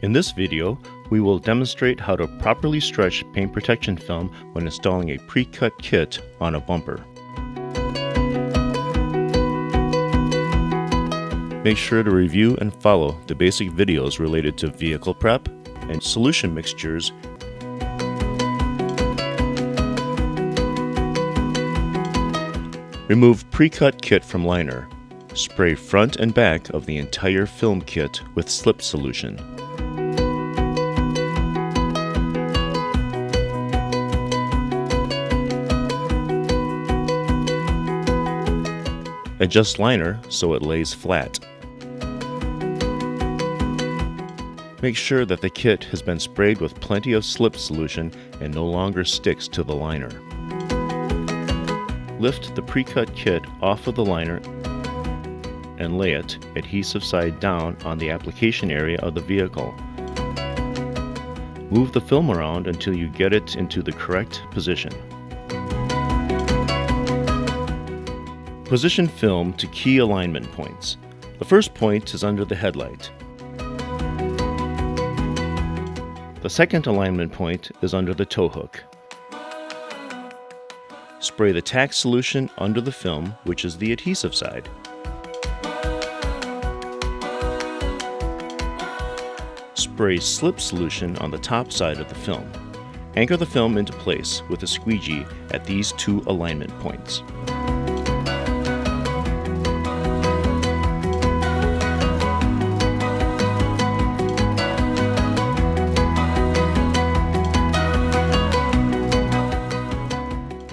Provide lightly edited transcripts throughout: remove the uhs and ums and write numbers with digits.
In this video, we will demonstrate how to properly stretch paint protection film when installing a pre-cut kit on a bumper. Make sure to review and follow the basic videos related to vehicle prep and solution mixtures. Remove pre-cut kit from liner. Spray front and back of the entire film kit with slip solution. Adjust liner so it lays flat. Make sure that the kit has been sprayed with plenty of slip solution and no longer sticks to the liner. Lift the pre-cut kit off of the liner and lay it, adhesive side down, on the application area of the vehicle. Move the film around until you get it into the correct position. Position film to key alignment points. The first point is under the headlight. The second alignment point is under the tow hook. Spray the tack solution under the film, which is the adhesive side. Spray slip solution on the top side of the film. Anchor the film into place with a squeegee at these two alignment points.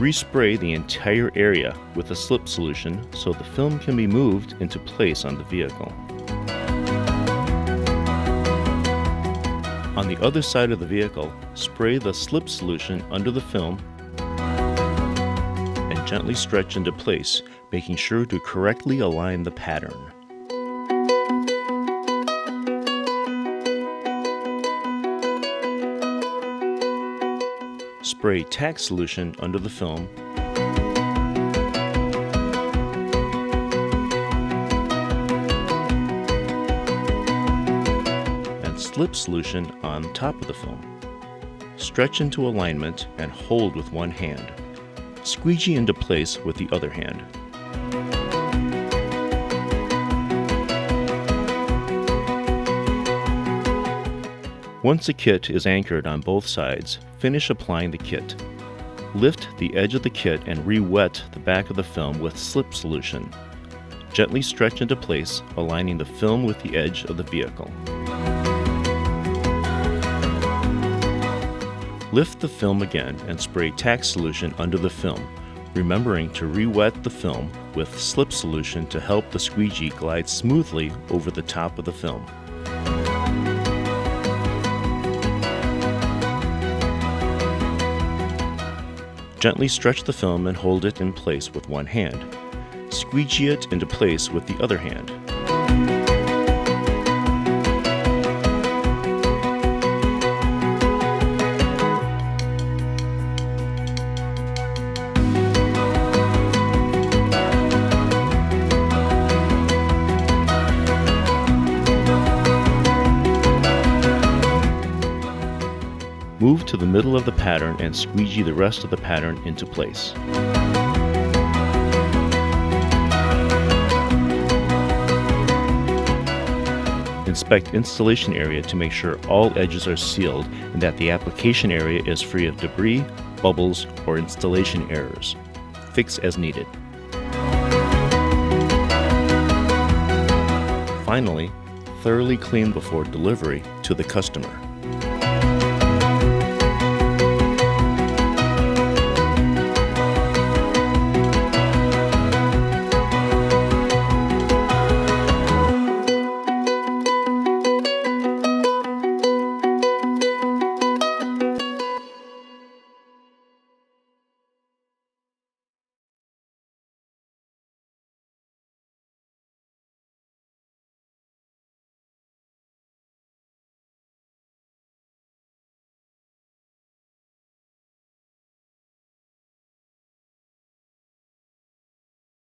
Respray the entire area with a slip solution so the film can be moved into place on the vehicle. On the other side of the vehicle, spray the slip solution under the film and gently stretch into place, making sure to correctly align the pattern. Spray tack solution under the film and slip solution on top of the film. Stretch into alignment and hold with one hand. Squeegee into place with the other hand. Once the kit is anchored on both sides, finish applying the kit. Lift the edge of the kit and re-wet the back of the film with slip solution. Gently stretch into place, aligning the film with the edge of the vehicle. Lift the film again and spray tack solution under the film, remembering to re-wet the film with slip solution to help the squeegee glide smoothly over the top of the film. Gently stretch the film and hold it in place with one hand. Squeegee it into place with the other hand. Move to the middle of the pattern and squeegee the rest of the pattern into place. Inspect installation area to make sure all edges are sealed and that the application area is free of debris, bubbles, or installation errors. Fix as needed. Finally, thoroughly clean before delivery to the customer.